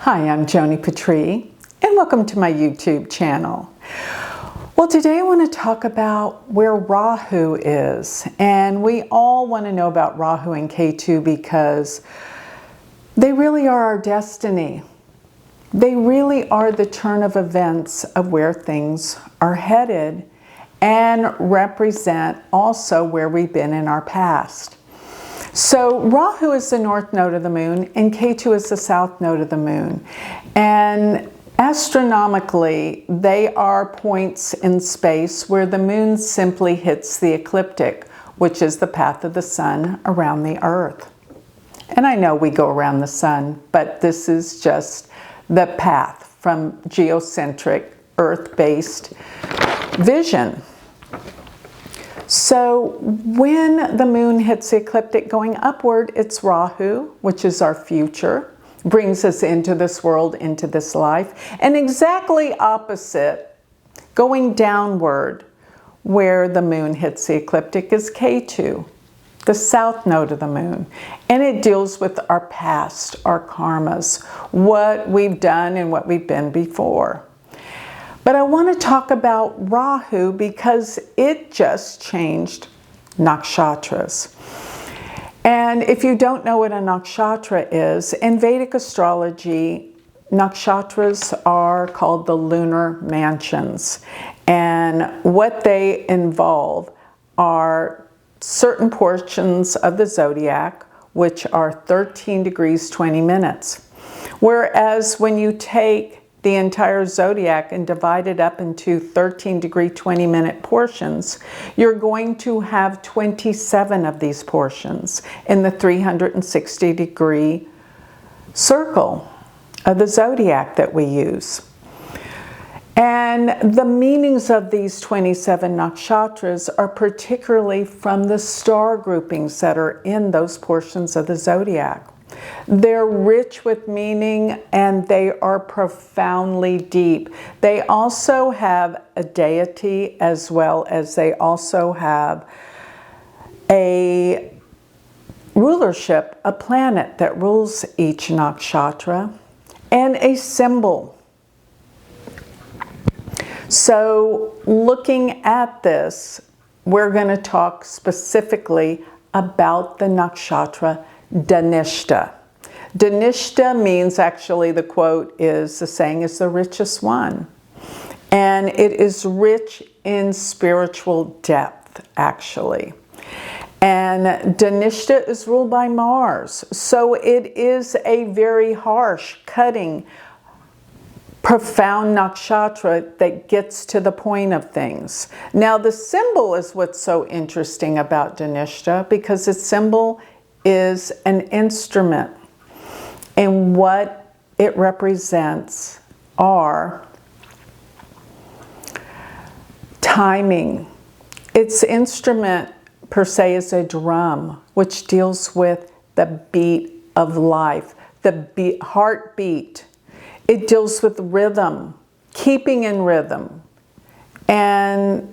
Hi, I'm Joni Patry, and welcome to my YouTube channel. Well, today I want to talk about where Rahu is, and we all want to know about Rahu and Ketu because they really are our destiny. They really are the turn of events of where things are headed and represent also where we've been in our past. So Rahu is the north node of the moon and Ketu is the south node of the moon. And astronomically, they are points in space where the moon simply hits the ecliptic, which is the path of the sun around the earth. And I know we go around the sun, but this is just the path from geocentric, earth-based vision. So when the moon hits the ecliptic going upward, it's Rahu, which is our future, brings us into this world, into this life. And exactly opposite, going downward, where the moon hits the ecliptic is Ketu, the south node of the moon. And it deals with our past, our karmas, what we've done and what we've been before. But I want to talk about Rahu because it just changed nakshatras. And if you don't know what a nakshatra is, in Vedic Astrology, nakshatras are called the lunar mansions. And what they involve are certain portions of the zodiac, which are 13 degrees 20 minutes. Whereas when you take the entire zodiac and divide it up into 13-degree 20-minute portions, you're going to have 27 of these portions in the 360-degree circle of the zodiac that we use. And the meanings of these 27 nakshatras are particularly from the star groupings that are in those portions of the zodiac. They're rich with meaning and they are profoundly deep. They also have a deity as well as they also have a rulership, a planet that rules each nakshatra, and a symbol. So looking at this, we're going to talk specifically about the nakshatra Dhanishta. Dhanishta means, actually the quote is, the saying is the richest one. And it is rich in spiritual depth, actually. And Dhanishta is ruled by Mars. So it is a very harsh, cutting, profound nakshatra that gets to the point of things. Now the symbol is what's so interesting about Dhanishta because its symbol is an instrument, and what it represents are timing. Its instrument per se is a drum, which deals with the beat of life, the heartbeat. It deals with rhythm, keeping in rhythm, and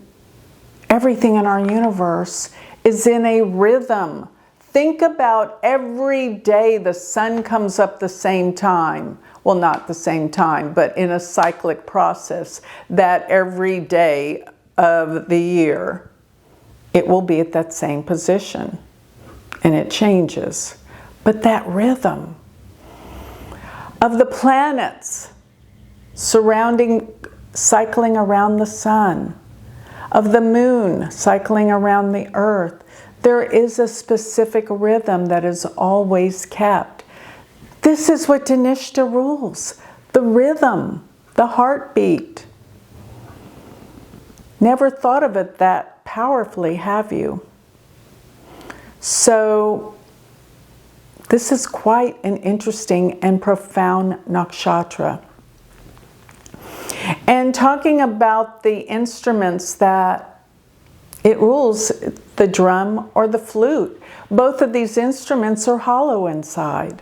everything in our universe is in a rhythm. Think about every day the sun comes up the same time. Well, not the same time, but in a cyclic process that every day of the year, it will be at that same position and it changes. But that rhythm of the planets surrounding, cycling around the sun, of the moon cycling around the earth, there is a specific rhythm that is always kept. This is what Dhanishta rules. The rhythm, the heartbeat. Never thought of it that powerfully, have you? So this is quite an interesting and profound nakshatra. And talking about the instruments that it rules, the drum or the flute. Both of these instruments are hollow inside.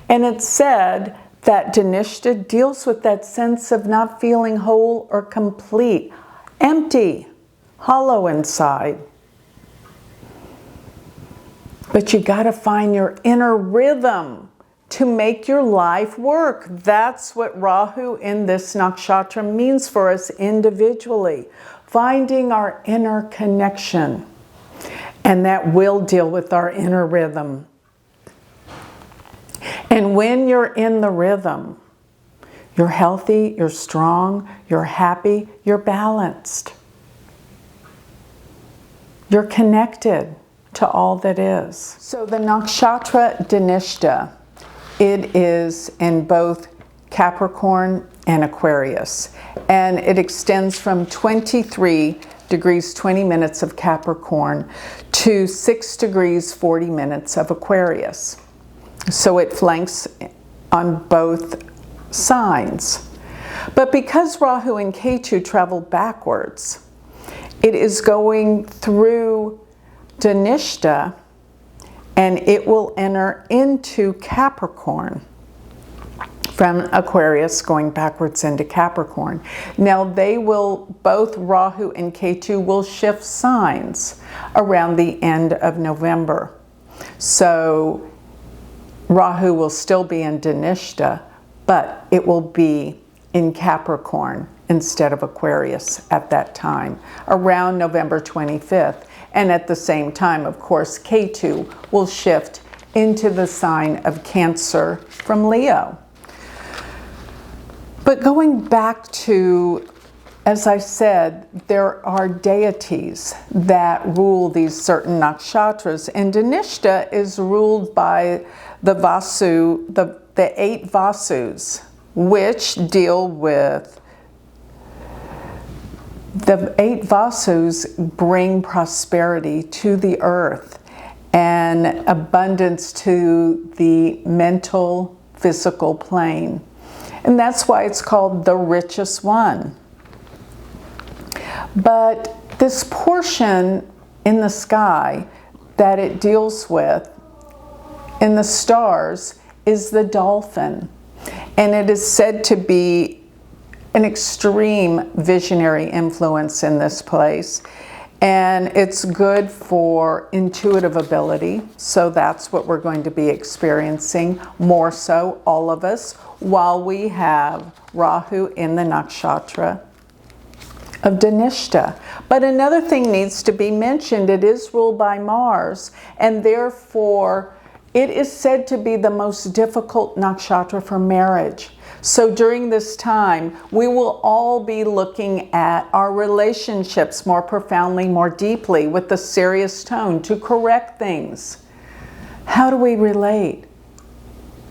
And it's said that Dhanishta deals with that sense of not feeling whole or complete, empty, hollow inside. But you got to find your inner rhythm to make your life work. That's what Rahu in this nakshatra means for us individually. Finding our inner connection. And that will deal with our inner rhythm. And when you're in the rhythm, you're healthy, you're strong, you're happy, you're balanced. You're connected to all that is. So the nakshatra Dhanishta, it is in both Capricorn and Aquarius. And it extends from 23 degrees 20 minutes of Capricorn to 6 degrees 40 minutes of Aquarius. So it flanks on both signs. But because Rahu and Ketu travel backwards, it is going through Dhanishta and it will enter into Capricorn from Aquarius going backwards into Capricorn. Now they will, both Rahu and Ketu will shift signs around the end of November. So Rahu will still be in Dhanishta, but it will be in Capricorn instead of Aquarius at that time, around November 25th. And at the same time, of course, Ketu will shift into the sign of Cancer from Leo. But going back to, as I said, there are deities that rule these certain nakshatras, and Dhanishta is ruled by the Vasu, the 8 Vasus, which deal with the 8 Vasus bring prosperity to the earth and abundance to the mental, physical plane. And that's why it's called the richest one. But this portion in the sky that it deals with in the stars is the dolphin. And it is said to be an extreme visionary influence in this place. And it's good for intuitive ability. So that's what we're going to be experiencing more so, all of us, while we have Rahu in the nakshatra of Dhanishta. But another thing needs to be mentioned. It is ruled by Mars, and therefore it is said to be the most difficult nakshatra for marriage. So during this time, we will all be looking at our relationships more profoundly, more deeply, with a serious tone to correct things. How do we relate?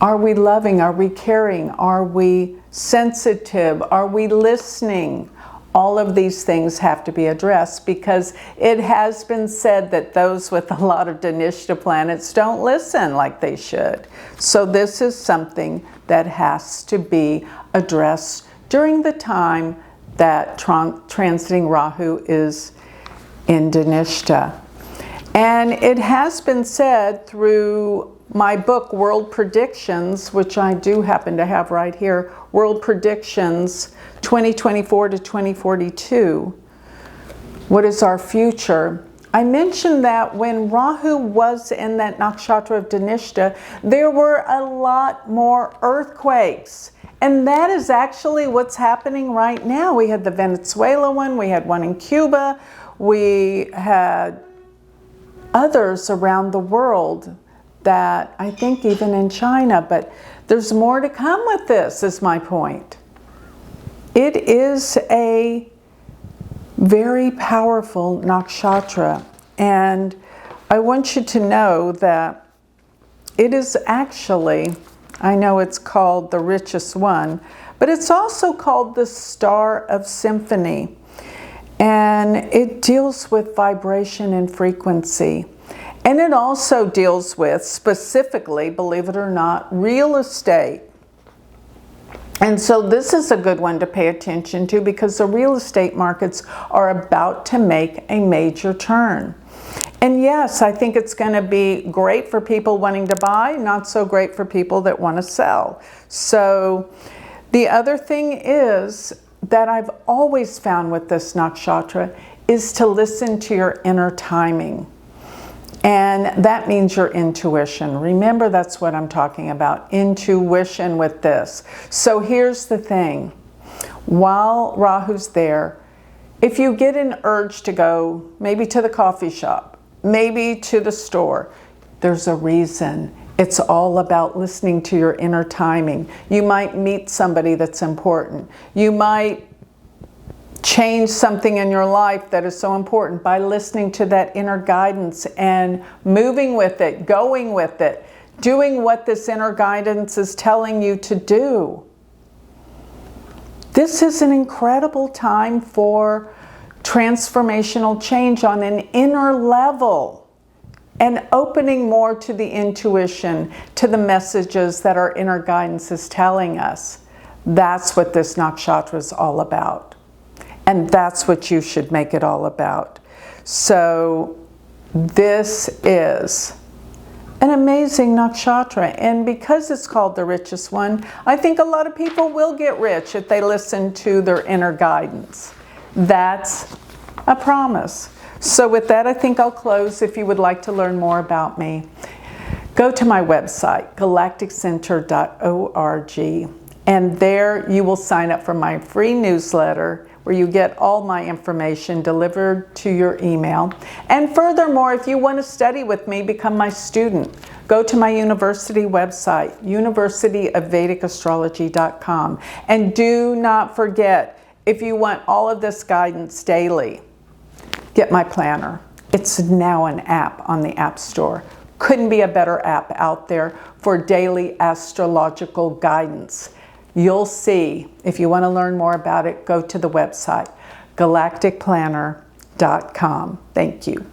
Are we loving? Are we caring? Are we sensitive? Are we listening? All of these things have to be addressed because it has been said that those with a lot of Dhanishta planets don't listen like they should. So this is something that has to be addressed during the time that transiting Rahu is in Dhanishta. And it has been said through my book, World Predictions, which I do happen to have right here, World Predictions 2024 to 2042, what is our future? I mentioned that when Rahu was in that nakshatra of Dhanishta, there were a lot more earthquakes. And that is actually what's happening right now. We had the Venezuela one, we had one in Cuba, we had others around the world that I think even in China, but there's more to come with this, is my point. It is a very powerful nakshatra, and I want you to know that it is actually, I know it's called the richest one, but it's also called the Star of Symphony, and it deals with vibration and frequency. And it also deals with, specifically, believe it or not, real estate. And so this is a good one to pay attention to because the real estate markets are about to make a major turn. And yes, I think it's going to be great for people wanting to buy, not so great for people that want to sell. So the other thing is that I've always found with this nakshatra is to listen to your inner timing. And that means your intuition. Remember, that's what I'm talking about, intuition with this. So here's the thing. While Rahu's there, if you get an urge to go maybe to the coffee shop, maybe to the store, there's a reason. It's all about listening to your inner timing. You might meet somebody that's important. You might change something in your life that is so important by listening to that inner guidance and moving with it, going with it, doing what this inner guidance is telling you to do. This is an incredible time for transformational change on an inner level and opening more to the intuition, to the messages that our inner guidance is telling us. That's what this nakshatra is all about. And that's what you should make it all about. So this is an amazing nakshatra. And because it's called the richest one, I think a lot of people will get rich if they listen to their inner guidance. That's a promise. So with that, I think I'll close. If you would like to learn more about me, go to my website, galacticcenter.org. And there you will sign up for my free newsletter where you get all my information delivered to your email. And furthermore, if you want to study with me, become my student, go to my university website, universityofvedicastrology.com. And do not forget, if you want all of this guidance daily, get my planner. It's now an app on the App Store. Couldn't be a better app out there for daily astrological guidance. You'll see. If you want to learn more about it, go to the website, galacticplanner.com. Thank you.